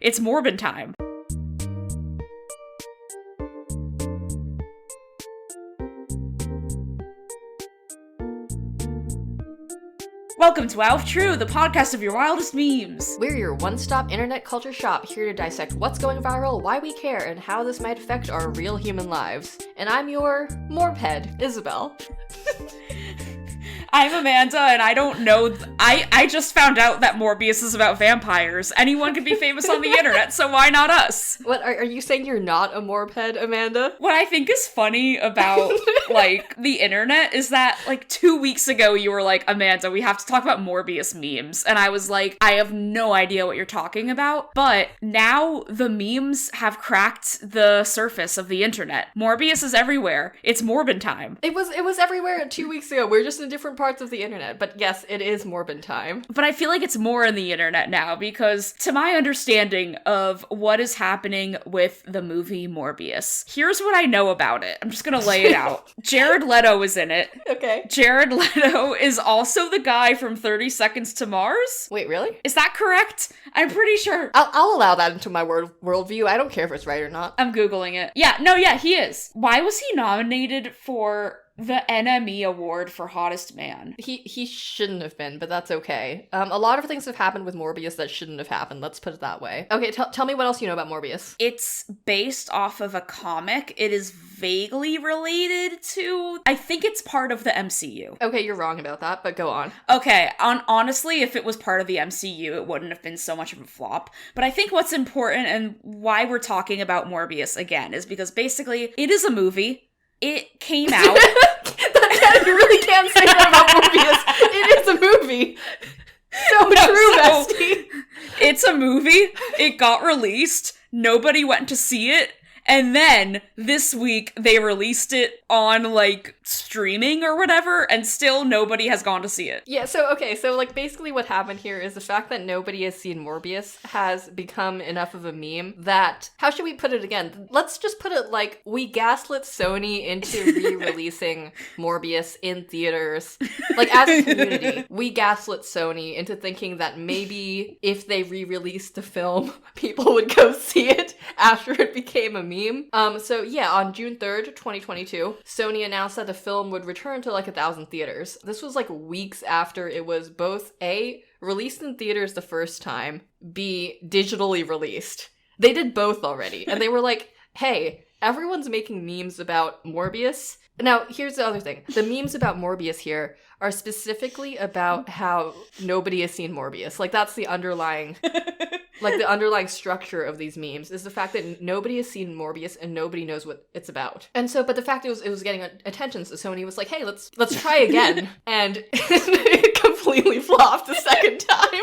It's Morbin time. Welcome to Wow True, the podcast of your wildest memes. We're your one-stop internet culture shop, here to dissect what's going viral, why we care, and how this might affect our real human lives. And I'm your Morbhead, Isabel. I'm Amanda, and I don't know. I just found out that Morbius is about vampires. Anyone can be famous on the internet, so why not us? What, are you saying you're not a Morbhead, Amanda? What I think is funny about, the internet is that, 2 weeks ago you were like, Amanda, we have to talk about Morbius memes. And I was like, I have no idea what you're talking about. But now the memes have cracked the surface of the internet. Morbius is everywhere. It's Morbin time. It was everywhere 2 weeks ago. We're just in different parts of the internet. But yes, it is Morbin time. But I feel like it's more in the internet now because, to my understanding of what is happening with the movie Morbius, here's what I know about it. I'm just gonna lay it out. Jared Leto is in it. Okay. Jared Leto is also the guy from 30 Seconds to Mars. Wait, really? Is that correct? I'm pretty sure. I'll allow that into my worldview. I don't care if it's right or not. I'm Googling it. Yeah, he is. Why was he nominated for the NME Award for Hottest Man? He shouldn't have been, but that's okay. A lot of things have happened with Morbius that shouldn't have happened, let's put it that way. Okay, tell me what else you know about Morbius. It's based off of a comic. It is vaguely related to, I think it's part of the MCU. Okay, you're wrong about that, but go on. Okay, honestly, if it was part of the MCU, it wouldn't have been so much of a flop. But I think what's important and why we're talking about Morbius again is because basically it is a movie. It came out. You really can't say that about Morbius. It is a movie. Bestie. It's a movie. It got released. Nobody went to see it. And then this week they released it on streaming or whatever, and still nobody has gone to see it. Yeah, so basically what happened here is the fact that nobody has seen Morbius has become enough of a meme that, how should we put it again? Let's just put it like, we gaslit Sony into re-releasing Morbius in theaters. As a community, we gaslit Sony into thinking that maybe if they re-released the film, people would go see it after it became a meme. On June 3rd, 2022, Sony announced that the film would return to 1,000 theaters. This was weeks after it was both A, released in theaters the first time, B, digitally released. They did both already, and they were like, hey, everyone's making memes about Morbius. Now, here's the other thing. The memes about Morbius here are specifically about how nobody has seen Morbius. That's the underlying... the underlying structure of these memes is the fact that nobody has seen Morbius and nobody knows what it's about. And so, but the fact it was getting attention, so Sony was like, hey, let's try again. And it completely flopped the second time.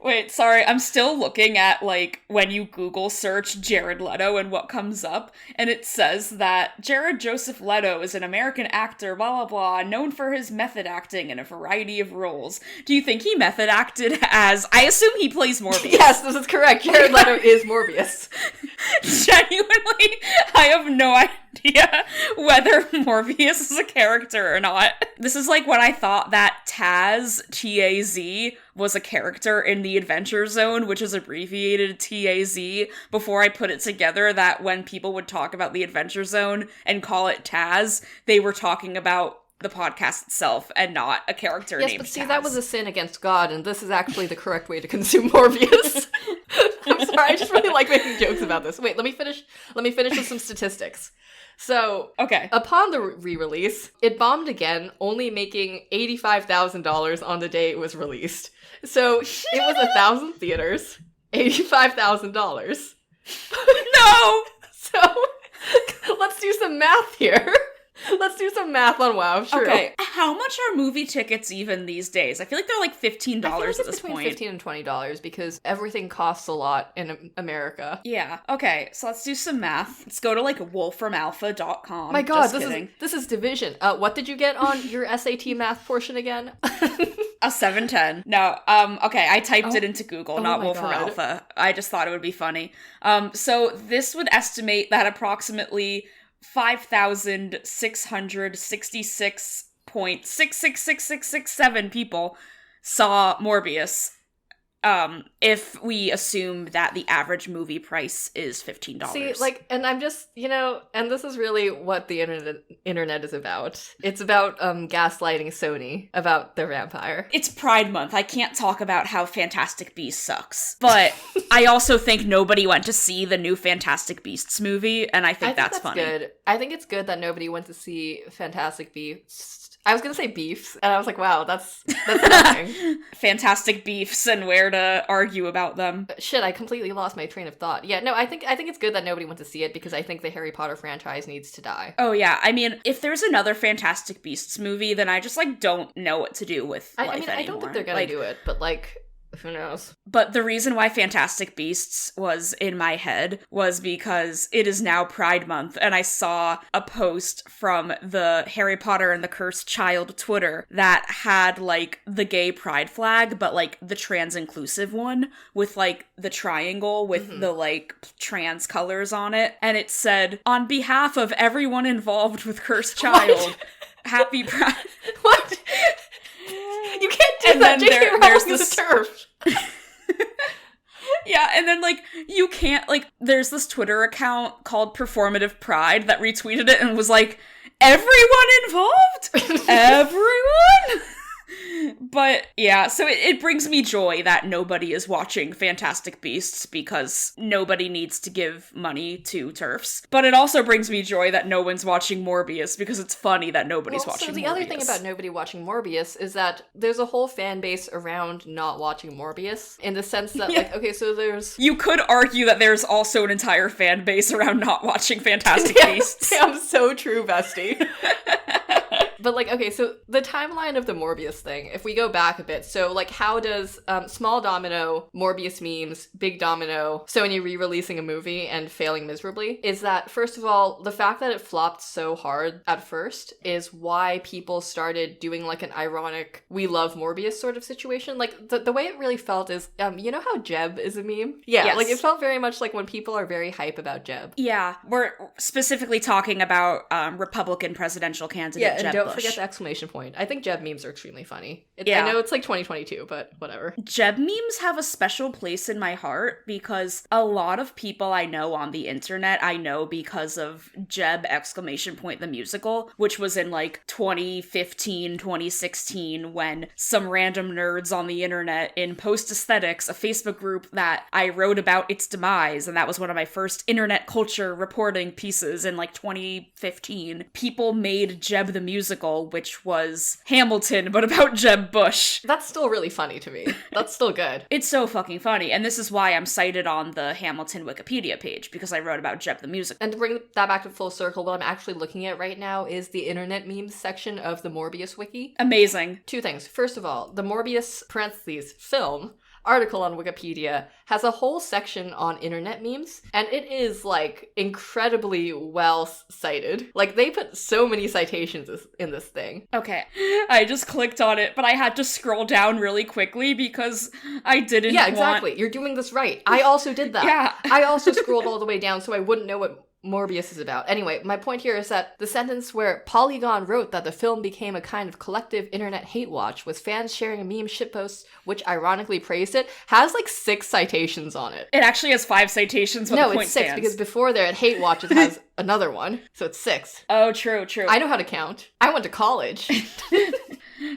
Wait, sorry, I'm still looking at, when you Google search Jared Leto and what comes up, and it says that Jared Joseph Leto is an American actor, blah, blah, blah, known for his method acting in a variety of roles. Do you think he method acted as, I assume he plays Morbius? Yes, this is correct. Jared Leto is Morbius. Genuinely, I have no idea whether Morbius is a character or not. This is when I thought that Taz, T-A-Z, was a character in the Adventure Zone, which is abbreviated T-A-Z, before I put it together that when people would talk about the Adventure Zone and call it Taz, they were talking about the podcast itself and not a character named Taz. Yes, but see, that was a sin against God, and this is actually the correct way to consume Morbius. I'm sorry, I just really like making jokes about this. Wait, let me finish with some statistics. So, okay. Upon the re-release, it bombed again, only making $85,000 on the day it was released. So, it was 1,000 theaters, $85,000. No! So, let's do some math here. Let's do some math on WoW, true. Okay, how much are movie tickets even these days? I feel like they're $15 at this point. $15 and $20 because everything costs a lot in America. Yeah, okay, so let's do some math. Let's go to wolframalpha.com. My god, this is division. What did you get on your SAT math portion again? A 710. No, okay, I typed it into Google, not Wolfram God. Alpha. I just thought it would be funny. So this would estimate that approximately 5,666.666667 people saw Morbius if we assume that the average movie price is $15. See, like, and I'm just, and this is really what the internet is about. It's about gaslighting Sony about their vampire. It's Pride Month. I can't talk about how Fantastic Beasts sucks. But I also think nobody went to see the new Fantastic Beasts movie, and I think that's funny. Good. I think it's good that nobody went to see Fantastic Beasts. I was gonna say beefs, and I was like, wow, that's nothing. Fantastic beefs and where to argue about them. Shit, I completely lost my train of thought. Yeah, no, I think it's good that nobody went to see it because I think the Harry Potter franchise needs to die. Oh yeah, I mean, if there's another Fantastic Beasts movie, then I just like don't know what to do with life anymore. I don't think they're gonna do it, but like, who knows? But the reason why Fantastic Beasts was in my head was because it is now Pride Month, and I saw a post from the Harry Potter and the Cursed Child Twitter that had, like, the gay pride flag, but, like, the trans-inclusive one with, like, the triangle with the, like, trans colors on it. And it said, on behalf of everyone involved with Cursed Child, happy Pride. What? You can't do that. J.K. Rowling is a TERF. Yeah, and then, like, you can't, like, there's this Twitter account called Performative Pride that retweeted it and was like, everyone involved? Everyone? But, yeah, so it brings me joy that nobody is watching Fantastic Beasts because nobody needs to give money to TERFs. But it also brings me joy that no one's watching Morbius because it's funny that nobody's watching Morbius. So the other thing about nobody watching Morbius is that there's a whole fan base around not watching Morbius in the sense that, like, okay, so there's... You could argue that there's also an entire fan base around not watching Fantastic Beasts. Damn, so true, bestie. But, like, okay, so the timeline of the Morbius thing, if we go back a bit, so, like, how does small domino, Morbius memes, big domino, Sony re-releasing a movie and failing miserably, is that, first of all, the fact that it flopped so hard at first is why people started doing, like, an ironic, we love Morbius sort of situation. Like, the way it really felt is, you know how Jeb is a meme? Yeah, yes. Like, it felt very much like when people are very hype about Jeb. Yeah, we're specifically talking about Republican presidential candidate Jeb Bush. Forget the exclamation point. I think Jeb memes are extremely funny. I know it's like 2022, but whatever. Jeb memes have a special place in my heart because a lot of people I know on the internet, I know because of Jeb exclamation point the musical, which was in like 2015, 2016, when some random nerds on the internet in Post Aesthetics, a Facebook group that I wrote about its demise, and that was one of my first internet culture reporting pieces in like 2015, people made Jeb the musical, which was Hamilton, but about Jeb Bush. That's still really funny to me. That's still good. It's so fucking funny, and this is why I'm cited on the Hamilton Wikipedia page, because I wrote about Jeb the musical. And to bring that back to full circle, what I'm actually looking at right now is the internet memes section of the Morbius wiki. Amazing. Two things. First of all, the Morbius parentheses film article on Wikipedia has a whole section on internet memes, and it is, like, incredibly well cited. Like, they put so many citations in this thing. Okay, I just clicked on it, but I had to scroll down really quickly because I didn't Yeah, exactly. You're doing this right. I also did that. Yeah. I also scrolled all the way down so I wouldn't know what Morbius is about. Anyway, my point here is that the sentence where Polygon wrote that the film became a kind of collective internet hate watch with fans sharing meme shitposts which ironically praised it has like 6 citations on it. It actually has 5 citations, but no, the point it's 6 stands. because before there at hate watch it has another one, so it's 6. Oh, true. I know how to count. I went to college.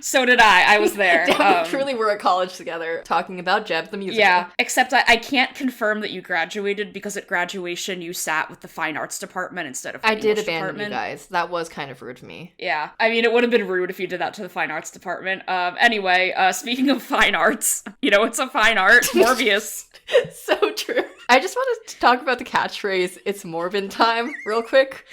So did I. I was there. Damn, we truly were at college together talking about Jeb the musical. Yeah, except I can't confirm that you graduated because at graduation you sat with the fine arts department instead of the English English abandon department. You guys. That was kind of rude to me. Yeah. I mean, it would have been rude if you did that to the fine arts department. Anyway, speaking of fine arts, you know, it's a fine art. Morbius. So true. I just wanted to talk about the catchphrase, it's Morbin time, real quick.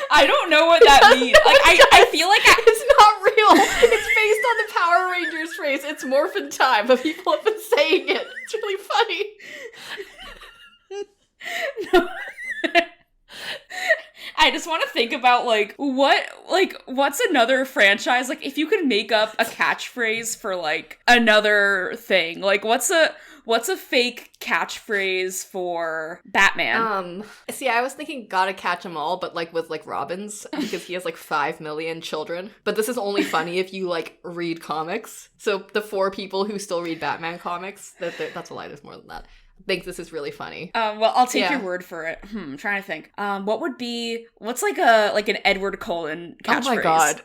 I don't know what that means. Like, I feel like it's not real. It's based on the Power Rangers phrase, it's Morphin time, but people have been saying it. It's really funny. No. I just want to think about, what's another franchise? Like, if you could make up a catchphrase for, like, another thing, like, what's what's a fake catchphrase for Batman? See, I was thinking gotta catch 'em all, but like with like Robin's, because he has like 5 million children. But this is only funny if you like read comics. So the 4 people who still read Batman comics, that's a lie, there's more than that, think this is really funny. Well, I'll take your word for it. I'm trying to think. What's like an Edward Cullen catchphrase? Oh my god.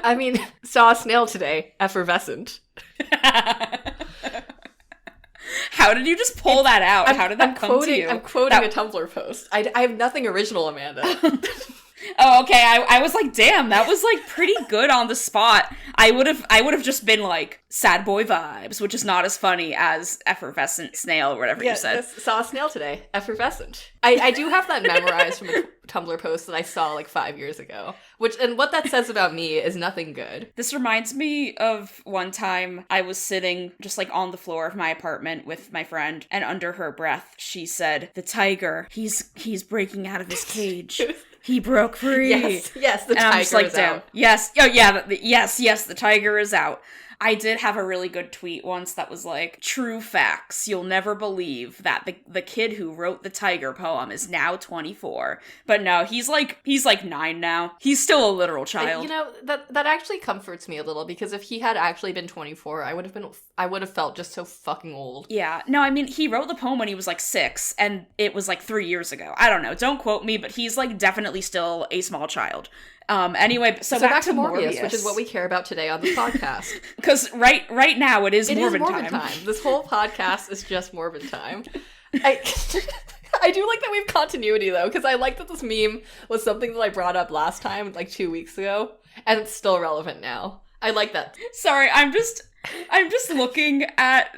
I mean, saw a snail today, effervescent. How did you just pull that out? How did that come to you? I'm quoting a Tumblr post. I have nothing original, Amanda. Oh, okay. I was like, damn, that was like pretty good on the spot. I would have just been like sad boy vibes, which is not as funny as effervescent snail or whatever you said. Saw a snail today, effervescent. I do have that memorized from a Tumblr post that I saw like 5 years ago. And what that says about me is nothing good. This reminds me of one time I was sitting just like on the floor of my apartment with my friend, and under her breath she said, "The tiger, he's breaking out of his cage." He broke free. Yes, the and I'm tiger just like, is damn. out. Yes, oh yeah, yes, the tiger is out. I did have a really good tweet once that was like, true facts. You'll never believe that the kid who wrote the tiger poem is now 24. But no, he's like 9 now. He's still a literal child. You know, that actually comforts me a little, because if he had actually been 24, I would have felt just so fucking old. Yeah. No, I mean, he wrote the poem when he was like 6, and it was like 3 years ago. I don't know. Don't quote me, but he's like definitely still a small child. Anyway, so back to Morbius, which is what we care about today on the podcast. Because right now it is Morbid time. This whole podcast is just Morbid time. I do like that we have continuity though, because I like that this meme was something that I brought up last time, like 2 weeks ago, and it's still relevant now. I like that. Sorry, I'm just looking at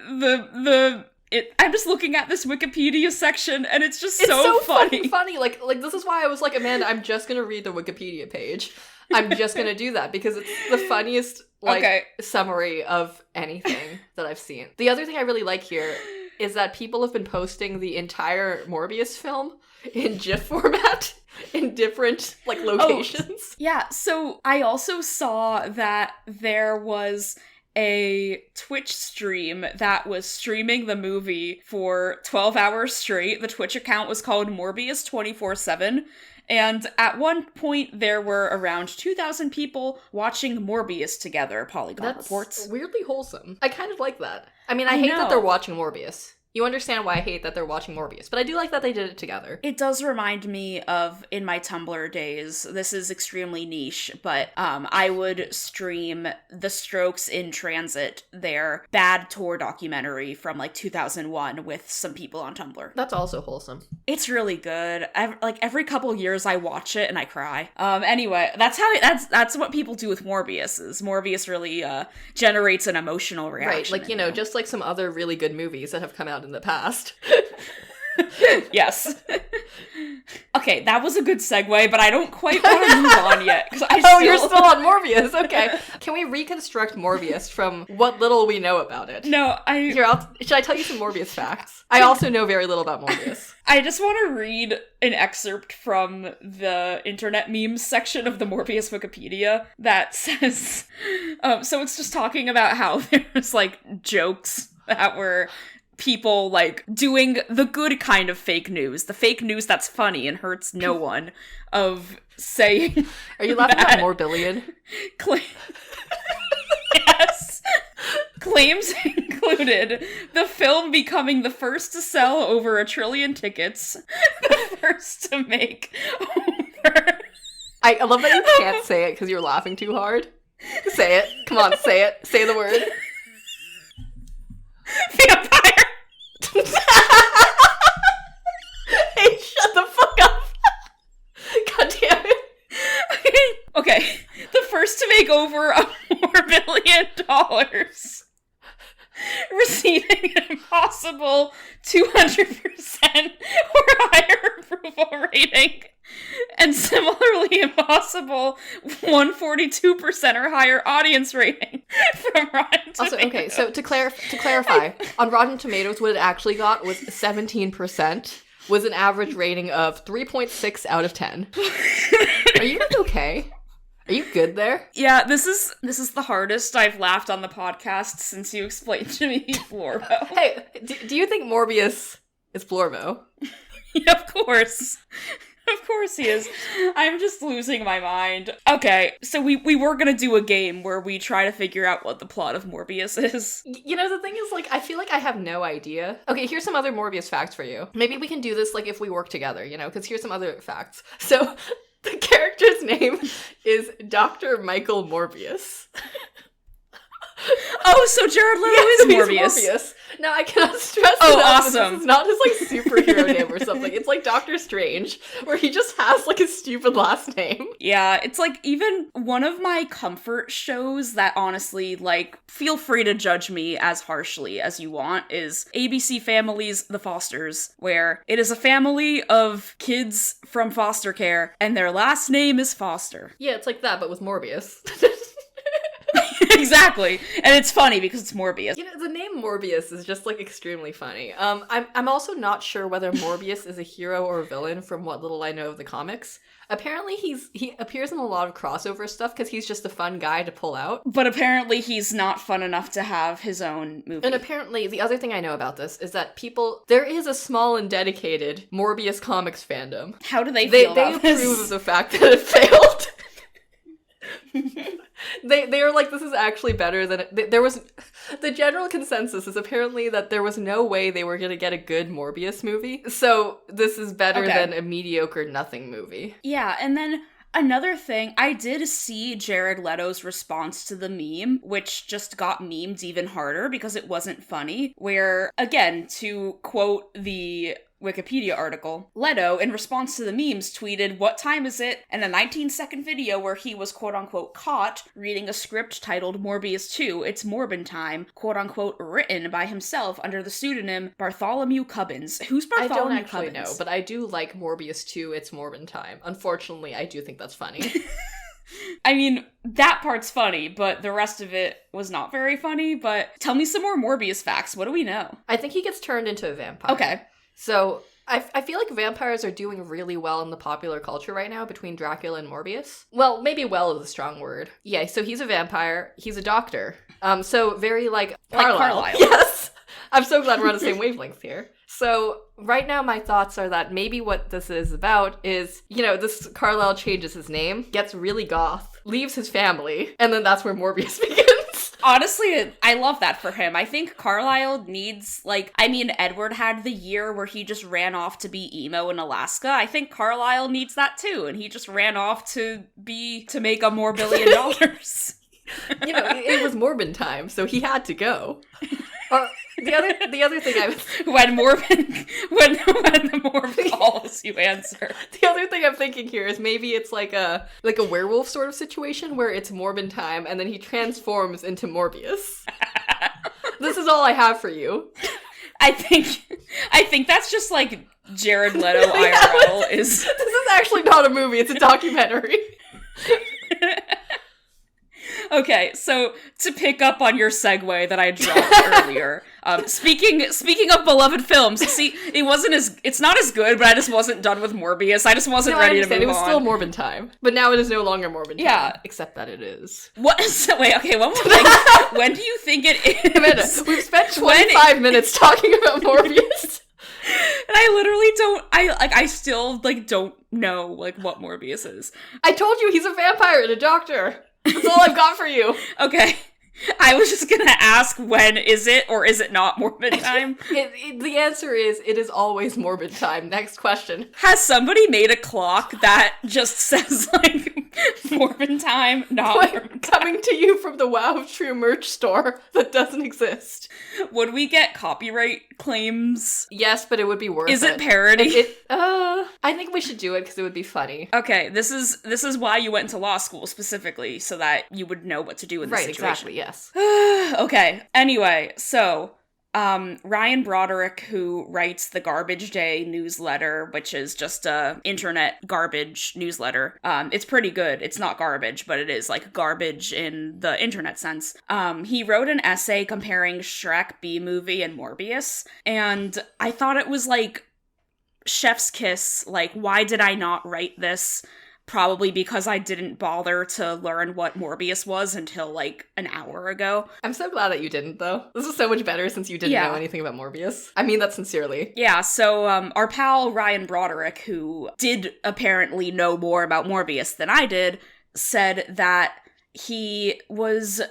I'm just looking at this Wikipedia section, and it's just so funny. Funny. Like this is why I was like, Amanda, I'm just gonna read the Wikipedia page. I'm just gonna do that because it's the funniest summary of anything that I've seen. The other thing I really like here is that people have been posting the entire Morbius film in GIF format in different like locations. Yeah, so I also saw that there was a Twitch stream that was streaming the movie for 12 hours straight. The Twitch account was called Morbius 24/7. And at one point, there were around 2,000 people watching Morbius together, Polygon reports. That's weirdly wholesome. I kind of like that. I mean, I hate that they're watching Morbius. You understand why I hate that they're watching Morbius, but I do like that they did it together. It does remind me of, in my Tumblr days, this is extremely niche, but I would stream The Strokes in Transit, their bad tour documentary from like 2001 with some people on Tumblr. That's also wholesome. It's really good. Every couple years I watch it and I cry. Anyway, that's what people do with Morbius. Is Morbius really generates an emotional reaction. Right, like, just like some other really good movies that have come out in the past. Yes. Okay, that was a good segue, but I don't quite want to move on yet. You're still on Morbius. Okay. Can we reconstruct Morbius from what little we know about it? No, should I tell you some Morbius facts? I also know very little about Morbius. I just want to read an excerpt from the internet memes section of the Morbius Wikipedia that says, so it's just talking about how there's like jokes that were people like doing the good kind of fake news, the fake news that's funny and hurts no one, of saying, are you laughing at Morbillion? Yes. Claims included the film becoming the first to sell over 1 trillion tickets, the first to make over... I love that you can't say it because you're laughing too hard. Say it. Come on, say it. Say the word. Vampire! Hey, shut the fuck up! God damn it. Okay. The first to make over $4 billion, receiving an impossible 200% or higher approval rating, and similarly impossible 142% or higher audience rating from Rotten Tomatoes. Also, okay, so to clarify, on Rotten Tomatoes, what it actually got was 17%, was an average rating of 3.6 out of 10. Are you guys okay? Are you good there? Yeah, this is the hardest I've laughed on the podcast since you explained to me Florbo. Hey, do you think Morbius is Florbo? Yeah, of course. Of course he is. I'm just losing my mind. Okay, so we were gonna do a game where we try to figure out what the plot of Morbius is. You know, the thing is, like, I feel like I have no idea. Okay, here's some other Morbius facts for you. Maybe we can do this, like, if we work together, you know, because here's some other facts. So, the character's name is Dr. Michael Morbius. Oh, so Jared Leto is Morbius. Morbius. Now, I cannot stress awesome. This is not his, like, superhero name or something. It's like Doctor Strange, where he just has, like, a stupid last name. Yeah, it's like even one of my comfort shows that honestly, like, feel free to judge me as harshly as you want, is ABC Family's The Fosters, where it is a family of kids from foster care, and their last name is Foster. Yeah, it's like that, but with Morbius. Exactly. And it's funny because it's Morbius. You know, the name Morbius is just, like, extremely funny. I'm also not sure whether Morbius is a hero or a villain from what little I know of the comics. Apparently he appears in a lot of crossover stuff because he's just a fun guy to pull out. But apparently he's not fun enough to have his own movie. And apparently, the other thing I know about this is that there is a small and dedicated Morbius comics fandom. How do they feel about this? They approve of the fact that it failed. They are like, this is actually better than it. There was the general consensus is apparently that there was no way they were gonna get a good Morbius movie, so this is better than a mediocre nothing movie. Yeah, and then another thing, I did see Jared Leto's response to the meme, which just got memed even harder because it wasn't funny, where, again, to quote the Wikipedia article, Leto, in response to the memes, tweeted, "What time is it?" and a 19-second video where he was quote-unquote caught reading a script titled Morbius 2, It's Morbin Time, quote-unquote written by himself under the pseudonym Bartholomew Cubbins. Who's Bartholomew Cubbins? I don't actually know, but I do like Morbius 2, It's Morbin Time. Unfortunately, I do think that's funny. I mean, that part's funny, but the rest of it was not very funny, but tell me some more Morbius facts. What do we know? I think he gets turned into a vampire. Okay. So, I feel like vampires are doing really well in the popular culture right now between Dracula and Morbius. Well, maybe well is a strong word. Yeah, so he's a vampire. He's a doctor. So very like Carlisle. Yes! I'm so glad we're on the same wavelength here. So, right now my thoughts are that maybe what this is about is, you know, this Carlisle changes his name, gets really goth, leaves his family, and then that's where Morbius begins. Honestly, I love that for him. I think Carlisle needs, Edward had the year where he just ran off to be emo in Alaska. I think Carlisle needs that too, and he just ran off to make $1 more billion. You know, it was Morbin time, so he had to go. The other thing I was when the Morbin calls, you answer. The other thing I'm thinking here is maybe it's like a werewolf sort of situation where it's Morbin time and then he transforms into Morbius. This is all I have for you. I think that's just like Jared Leto IRL is. This is actually not a movie; it's a documentary. Okay, so to pick up on your segue that I dropped earlier, speaking of beloved films, see, it's not as good, but I just wasn't done with Morbius. I just wasn't ready to move on. It was still Morbin time, but now it is no longer Morbin time. Yeah, except that it is. What? So, wait, okay, one more thing. When do you think it is? Amanda, we've spent 25 minutes talking about Morbius. And I still don't know what Morbius is. I told you he's a vampire and a doctor. That's all I've got for you. Okay. I was just gonna ask, when is it or is it not Morbid time? The answer is, it is always Morbid time. Next question. Has somebody made a clock that just says, Morbid time, not Morbid time? Coming to you from the Wow of True merch store that doesn't exist. Would we get copyright claims? Yes, but it would be worth it. Is it parody? I think we should do it because it would be funny. Okay, this is why you went into law school specifically, so that you would know what to do in this situation. Exactly, yes. Okay, anyway, so Ryan Broderick, who writes the Garbage Day newsletter, which is just a internet garbage newsletter. It's pretty good. It's not garbage, but it is garbage in the internet sense. He wrote an essay comparing Shrek B-movie and Morbius, and I thought it was chef's kiss. Why did I not write this? probably because I didn't bother to learn what Morbius was until like an hour ago. I'm so glad that you didn't, though. This is so much better since you didn't know anything about Morbius. I mean that sincerely. Yeah, so our pal Ryan Broderick, who did apparently know more about Morbius than I did, said that he was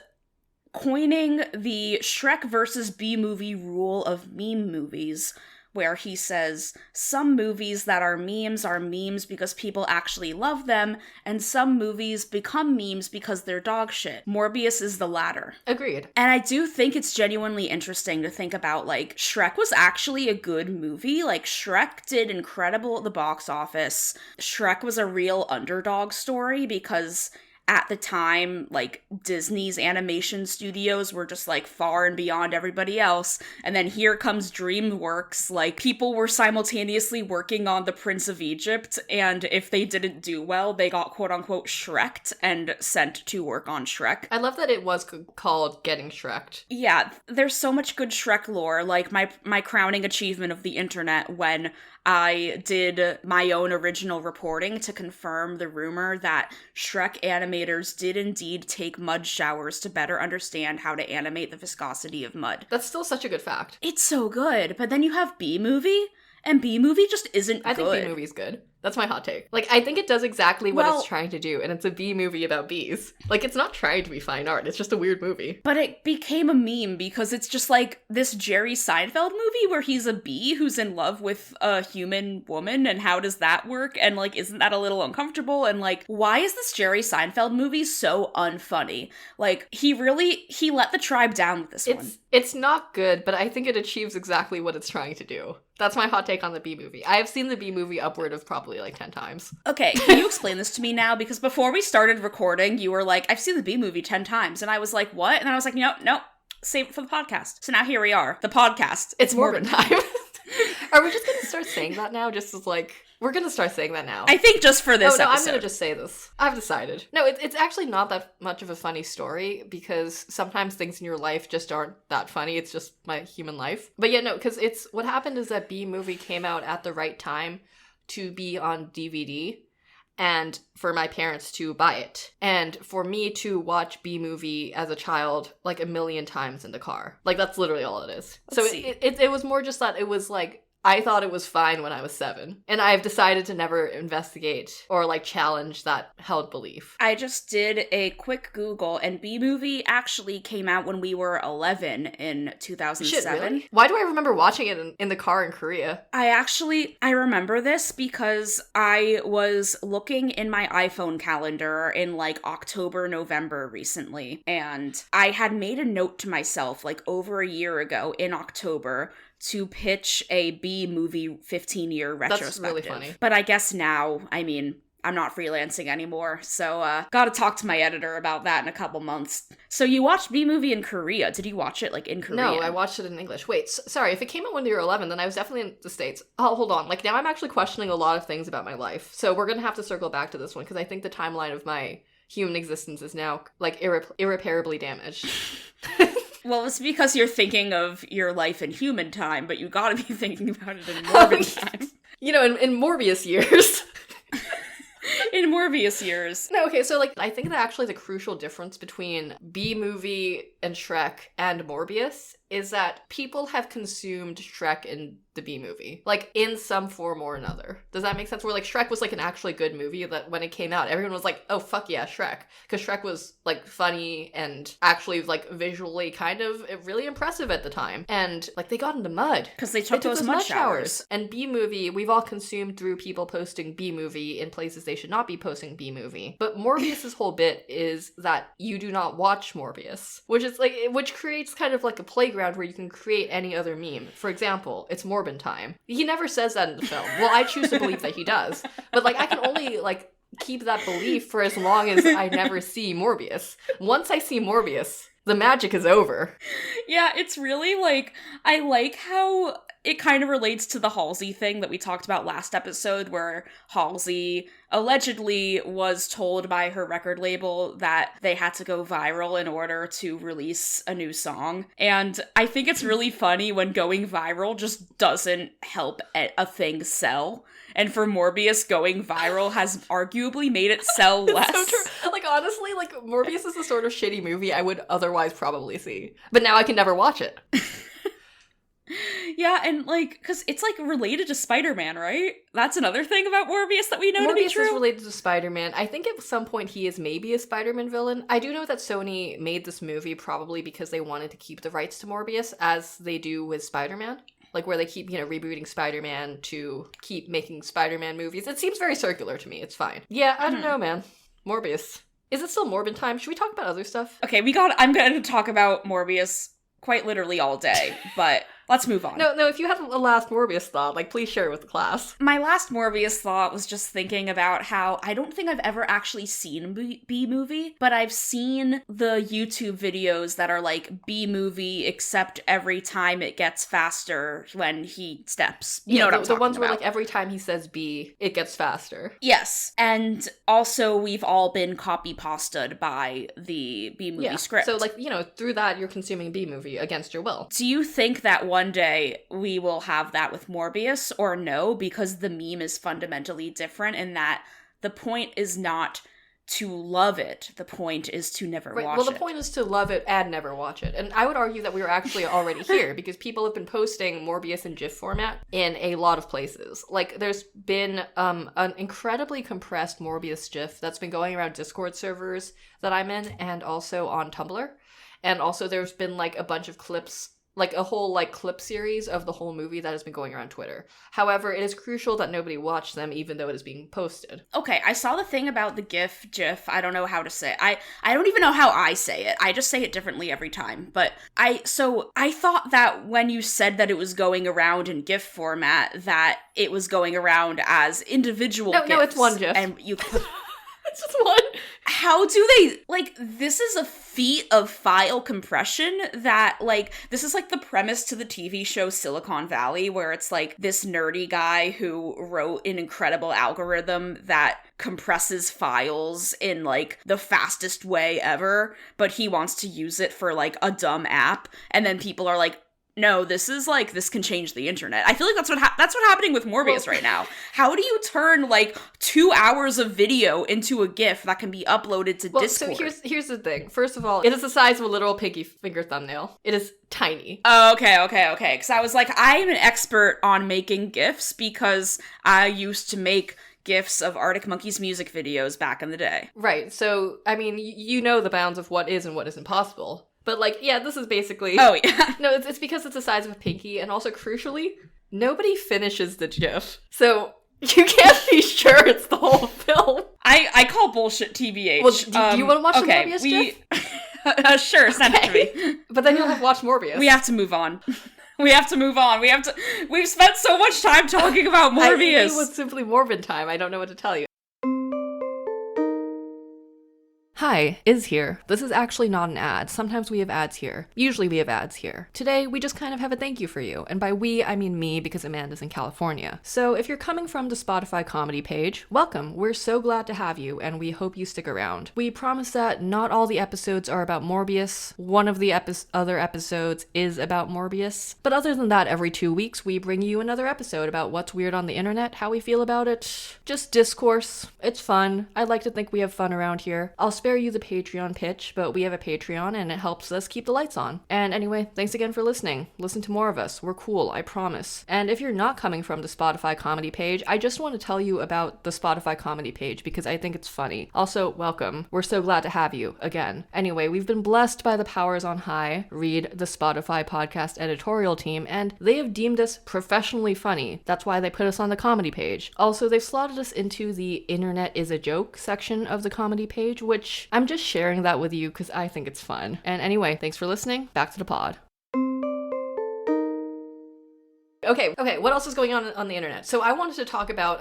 coining the Shrek versus B-movie rule of meme movies, where he says, some movies that are memes because people actually love them, and some movies become memes because they're dog shit. Morbius is the latter. Agreed. And I do think it's genuinely interesting to think about, like, Shrek was actually a good movie. Like, Shrek did incredible at the box office. Shrek was a real underdog story because at the time, like, Disney's animation studios were just, like, far and beyond everybody else. And then here comes DreamWorks. Like, people were simultaneously working on The Prince of Egypt, and if they didn't do well, they got quote-unquote Shrek'd and sent to work on Shrek. I love that it was called Getting Shrek'd. Yeah, there's so much good Shrek lore. Like, my crowning achievement of the internet when I did my own original reporting to confirm the rumor that Shrek animators did indeed take mud showers to better understand how to animate the viscosity of mud. That's still such a good fact. It's so good, but then you have B-movie, and B-movie just isn't good. I think B-movie's good. That's my hot take. Like, I think it does exactly what it's trying to do, and it's a bee movie about bees. Like, it's not trying to be fine art, it's just a weird movie. But it became a meme because it's just like this Jerry Seinfeld movie where he's a bee who's in love with a human woman, and how does that work? And, like, isn't that a little uncomfortable? And, like, why is this Jerry Seinfeld movie so unfunny? Like, he let the tribe down with this one. It's not good, but I think it achieves exactly what it's trying to do. That's my hot take on the Bee Movie. I have seen the Bee Movie upward of probably like 10 times. Okay, can you explain this to me now? Because before we started recording, you were like, I've seen the Bee Movie 10 times. And I was like, what? And then I was like, no, save it for the podcast. So now here we are. The podcast. It's Morbid time. Are we just going to start saying that now? Just as like... We're going to start saying that now. I think just for this episode. I'm going to just say this. I've decided. No, it's actually not that much of a funny story because sometimes things in your life just aren't that funny. It's just my human life. But yeah, no, because what happened is that Bee Movie came out at the right time to be on DVD and for my parents to buy it. And for me to watch Bee Movie as a child like a million times in the car. Like, that's literally all it is. So it was more just that it was like, I thought it was fine when I was 7. And I've decided to never investigate or, like, challenge that held belief. I just did a quick Google, and B-Movie actually came out when we were 11 in 2007. Shit, really? Why do I remember watching it in the car in Korea? I remember this because I was looking in my iPhone calendar in, like, October, November recently, and I had made a note to myself, like, over a year ago in October to pitch a B-Movie 15-year retrospective. That's really funny. But I guess now, I mean, I'm not freelancing anymore, so gotta talk to my editor about that in a couple months. So you watched B-Movie in Korea. Did you watch it, like, in Korea? No, I watched it in English. Wait, sorry, if it came out when you were 11, then I was definitely in the States. Oh, hold on. Like, now I'm actually questioning a lot of things about my life. So we're gonna have to circle back to this one, because I think the timeline of my human existence is now, like, irreparably damaged. Well, it's because you're thinking of your life in human time, but you gotta be thinking about it in morbid time. You know, in Morbius years. In Morbius years. No, okay, so, like, I think that actually the crucial difference between B-Movie and Shrek and Morbius is that people have consumed Shrek in the B-Movie. Like, in some form or another. Does that make sense? Where, like, Shrek was, like, an actually good movie that when it came out, everyone was like, oh, fuck yeah, Shrek. Because Shrek was, like, funny and actually, like, visually kind of really impressive at the time. And, like, they got into mud. Because they took those mud showers. And B-Movie, we've all consumed through people posting B-Movie in places they should not be posting B-Movie. But Morbius's whole bit is that you do not watch Morbius. Which creates kind of like a playground where you can create any other meme. For example, it's Morbin time. He never says that in the film. Well, I choose to believe that he does. But, like, I can only, like, keep that belief for as long as I never see Morbius. Once I see Morbius, the magic is over. Yeah, it's really, like, I like how it kind of relates to the Halsey thing that we talked about last episode, where Halsey allegedly was told by her record label that they had to go viral in order to release a new song. And I think it's really funny when going viral just doesn't help a thing sell. And for Morbius, going viral has arguably made it sell less. So true. Like, honestly, like, Morbius is the sort of shitty movie I would otherwise probably see. But now I can never watch it. Yeah, and, like, because it's, like, related to Spider-Man, right? That's another thing about Morbius that we know to be true. Morbius is related to Spider-Man. I think at some point he is maybe a Spider-Man villain. I do know that Sony made this movie probably because they wanted to keep the rights to Morbius, as they do with Spider-Man. Like, where they keep, rebooting Spider-Man to keep making Spider-Man movies. It seems very circular to me. It's fine. Yeah, I don't know, man. Morbius. Is it still Morbin time? Should we talk about other stuff? Okay, I'm going to talk about Morbius quite literally all day, but let's move on. No, if you have a last Morbius thought, like, please share it with the class. My last Morbius thought was just thinking about how I don't think I've ever actually seen B-movie, but I've seen the YouTube videos that are like B-movie, except every time it gets faster when he steps. You know what I'm talking the ones about. Where, like, every time he says B, it gets faster. Yes, and also we've all been copy-pasted by the B-movie script. So, like, through that, you're consuming B-movie against your will. Do you think that one day we will have that with Morbius, or no? Because the meme is fundamentally different in that the point is not to love it. The point is to never watch it. Well, the point is to love it and never watch it. And I would argue that we are actually already here because people have been posting Morbius in GIF format in a lot of places. Like, there's been an incredibly compressed Morbius GIF that's been going around Discord servers that I'm in and also on Tumblr. And also there's been, like, a bunch of clips, like a whole, like, clip series of the whole movie that has been going around Twitter. However, it is crucial that nobody watch them even though it is being posted. Okay, I saw the thing about the GIF, I don't know how to say it. I don't even know how I say it. I just say it differently every time. But I thought that when you said that it was going around in GIF format, that it was going around as individual GIFs. No, it's one GIF. And you could... It's just one. How do they, like, this is a feat of file compression that, like, this is like the premise to the TV show Silicon Valley, where it's like this nerdy guy who wrote an incredible algorithm that compresses files in, like, the fastest way ever, but he wants to use it for, like, a dumb app, and then people are like, no, this is, like, this can change the internet. I feel like that's what's happening with Morbius right now. How do you turn, like, 2 hours of video into a GIF that can be uploaded to Discord? So here's the thing. First of all, it is the size of a little pinky finger thumbnail. It is tiny. Oh, okay. Because I was like, I'm an expert on making GIFs because I used to make GIFs of Arctic Monkeys music videos back in the day. Right. So, I mean, you know the bounds of what is and what isn't possible. But, like, yeah, this is basically... Oh, yeah. No, it's because it's the size of a pinky, and also, crucially, nobody finishes the GIF. So, you can't be sure it's the whole film. I call bullshit TBH. Well, do you want to watch the Morbius GIF? Sure, send it to me. But then you'll have watched Morbius. We have to move on. We've spent so much time talking about Morbius. It was simply Morbin time. I don't know what to tell you. Hi, Iz here. This is actually not an ad. Sometimes we have ads here. Usually we have ads here. Today, we just kind of have a thank you for you. And by we, I mean me, because Amanda's in California. So if you're coming from the Spotify comedy page, welcome. We're so glad to have you, and we hope you stick around. We promise that not all the episodes are about Morbius. One of the other episodes is about Morbius. But other than that, every 2 weeks, we bring you another episode about what's weird on the internet, how we feel about it. Just discourse. It's fun. I like to think we have fun around here. I'll spare you the Patreon pitch, but we have a Patreon and it helps us keep the lights on. And anyway, thanks again for listening. Listen to more of us. We're cool, I promise. And if you're not coming from the Spotify comedy page, I just want to tell you about the Spotify comedy page because I think it's funny. Also, welcome. We're so glad to have you again. Anyway, we've been blessed by the powers on high, read the Spotify podcast editorial team, and they have deemed us professionally funny. That's why they put us on the comedy page. Also, they've slotted us into the Internet is a Joke section of the comedy page, which I'm just sharing that with you because I think it's fun. And anyway, thanks for listening. Back to the pod. Okay, what else is going on the internet? So I wanted to talk about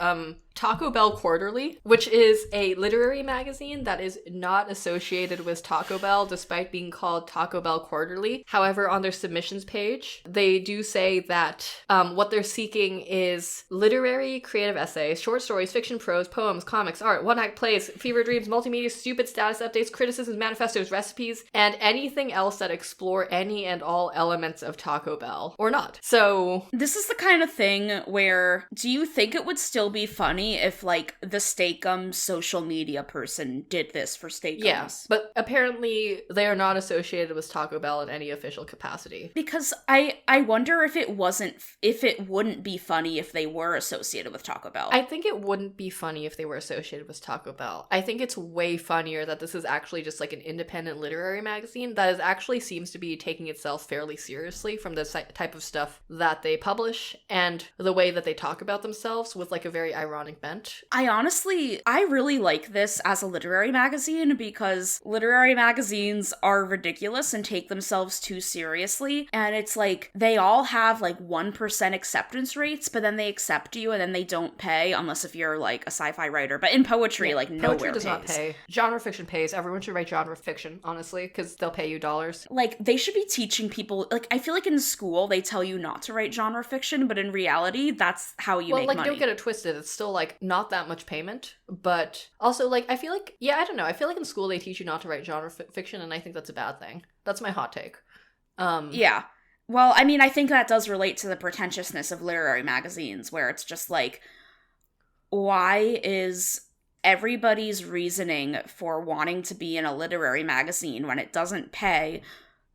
Taco Bell Quarterly, which is a literary magazine that is not associated with Taco Bell despite being called Taco Bell Quarterly. However, on their submissions page, they do say that what they're seeking is literary, creative essays, short stories, fiction, prose, poems, comics, art, one-act plays, fever dreams, multimedia, stupid status updates, criticisms, manifestos, recipes, and anything else that explore any and all elements of Taco Bell. Or not. So... This is the kind of thing where, do you think it would still be funny if, like, the Steakums social media person did this for Steakums? Yeah, but apparently they are not associated with Taco Bell in any official capacity. Because I wonder if it wouldn't be funny if they were associated with Taco Bell. I think it wouldn't be funny if they were associated with Taco Bell. I think it's way funnier that this is actually just like an independent literary magazine that actually seems to be taking itself fairly seriously from the type of stuff that they publish and the way that they talk about themselves with like a very ironic bent. I really like this as a literary magazine because literary magazines are ridiculous and take themselves too seriously. And it's like, they all have like 1% acceptance rates, but then they accept you and then they don't pay unless if you're like a sci-fi writer. But in poetry, like nowhere poetry does pays. not pay. Genre fiction pays. Everyone should write genre fiction, honestly, because they'll pay you dollars. Like, they should be teaching people, like, I feel like in school they tell you not to write genre fiction, but in reality, that's how you make money. Well, like, don't get it twisted. It's still, like, not that much payment, but also, like, I feel like, yeah, I don't know. I feel like in school they teach you not to write genre fiction, and I think that's a bad thing. That's my hot take. Yeah. Well, I mean, I think that does relate to the pretentiousness of literary magazines, where it's just like, why is everybody's reasoning for wanting to be in a literary magazine when it doesn't pay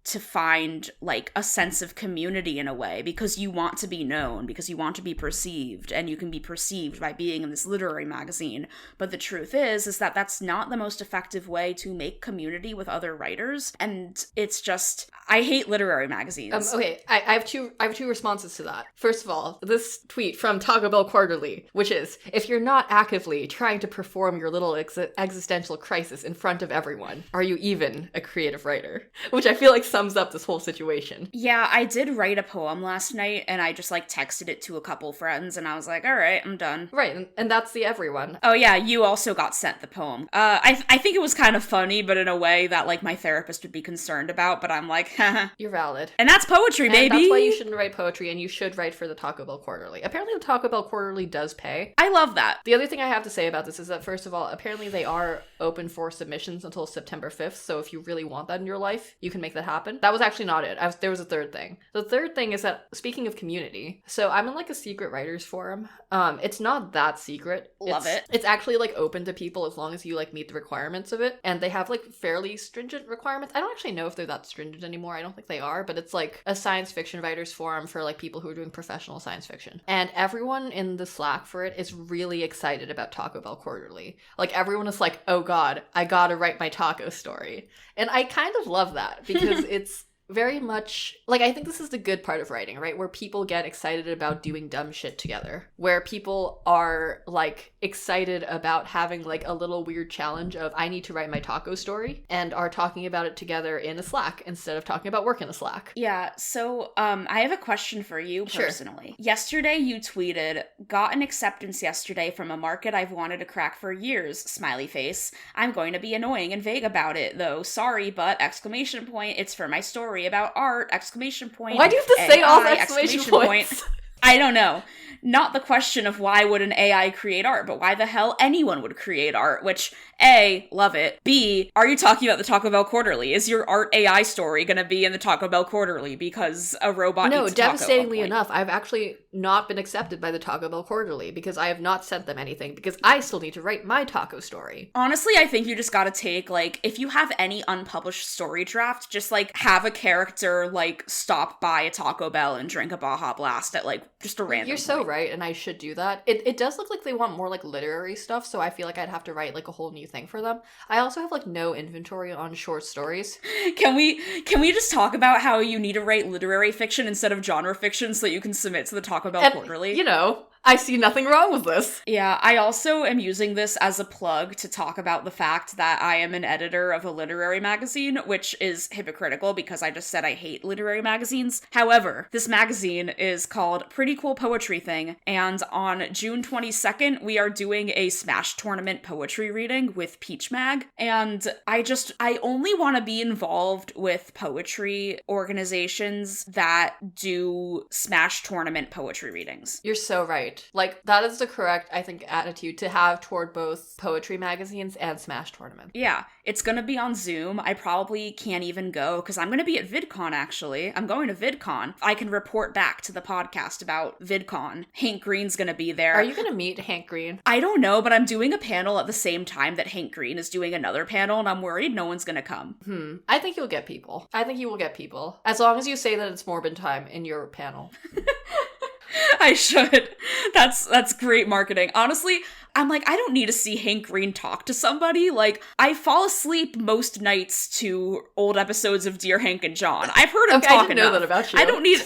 to find, like, a sense of community in a way, because you want to be known, because you want to be perceived, and you can be perceived by being in this literary magazine. But the truth is that that's not the most effective way to make community with other writers, and it's just, I hate literary magazines. Okay, I have two responses to that. First of all, this tweet from Taco Bell Quarterly, which is, if you're not actively trying to perform your little existential crisis in front of everyone, are you even a creative writer? Which I feel like sums up this whole situation. Yeah, I did write a poem last night, and I just, like, texted it to a couple friends, and I was like, all right, I'm done. Right, and that's the everyone. Oh yeah, you also got sent the poem. I think it was kind of funny, but in a way that, like, my therapist would be concerned about, but I'm like, haha. You're valid. And that's poetry, baby! And that's why you shouldn't write poetry, and you should write for the Taco Bell Quarterly. Apparently the Taco Bell Quarterly does pay. I love that. The other thing I have to say about this is that, first of all, apparently they are open for submissions until September 5th, so if you really want that in your life, you can make that happen. That was actually not it. There was a third thing. The third thing is that, speaking of community, so I'm in, like, a secret writers forum. It's not that secret. Love it. It's actually, like, open to people as long as you, like, meet the requirements of it, and they have, like, fairly stringent requirements. I don't actually know if they're that stringent anymore. I don't think they are, but it's, like, a science fiction writers forum for, like, people who are doing professional science fiction. And everyone in the Slack for it is really excited about Taco Bell Quarterly. Like, everyone is like, oh god, I gotta write my taco story. And I kind of love that, because it's very much, like, I think this is the good part of writing, right? Where people get excited about doing dumb shit together. Where people are, like, excited about having, like, a little weird challenge of, I need to write my taco story, and are talking about it together in a Slack instead of talking about work in a Slack. Yeah, so, I have a question for you personally. Sure. Yesterday you tweeted, got an acceptance yesterday from a market I've wanted to crack for years, smiley face. I'm going to be annoying and vague about it, though. Sorry, but, exclamation point, it's for my story about art, exclamation point. Why do you have to say all the exclamation points? I don't know. Not the question of why would an AI create art, but why the hell anyone would create art, which, A, love it. B, are you talking about the Taco Bell Quarterly? Is your art AI story gonna be in the Taco Bell Quarterly because a robot No, eats taco devastatingly enough, I've actually not been accepted by the Taco Bell Quarterly because I have not sent them anything because I still need to write my taco story. Honestly, I think you just gotta take, like, if you have any unpublished story draft, just, like, have a character, like, stop by a Taco Bell and drink a Baja Blast at, like, just a random You're so right, and I should do that. It does look like they want more, like, literary stuff, so I feel like I'd have to write, like, a whole new thing for them. I also have, like, no inventory on short stories. Can we just talk about how you need to write literary fiction instead of genre fiction so that you can submit to the Taco Bell Quarterly? You know, I see nothing wrong with this. Yeah, I also am using this as a plug to talk about the fact that I am an editor of a literary magazine, which is hypocritical because I just said I hate literary magazines. However, this magazine is called Pretty Cool Poetry Thing, and on June 22nd, we are doing a Smash Tournament poetry reading with Peach Mag, and I only want to be involved with poetry organizations that do Smash Tournament poetry readings. You're so right. Like, that is the correct, I think, attitude to have toward both poetry magazines and Smash Tournament. Yeah, it's gonna be on Zoom. I probably can't even go because I'm gonna be at VidCon, actually. I'm going to VidCon. I can report back to the podcast about VidCon. Hank Green's gonna be there. Are you gonna meet Hank Green? I don't know, but I'm doing a panel at the same time that Hank Green is doing another panel, and I'm worried no one's gonna come. I think you'll get people. I think you will get people. As long as you say that it's Morbid time in your panel. I should. That's great marketing. Honestly, I'm like, I don't need to see Hank Green talk to somebody. Like, I fall asleep most nights to old episodes of Dear Hank and John. I've heard him talk enough. I didn't know that about you. I don't need...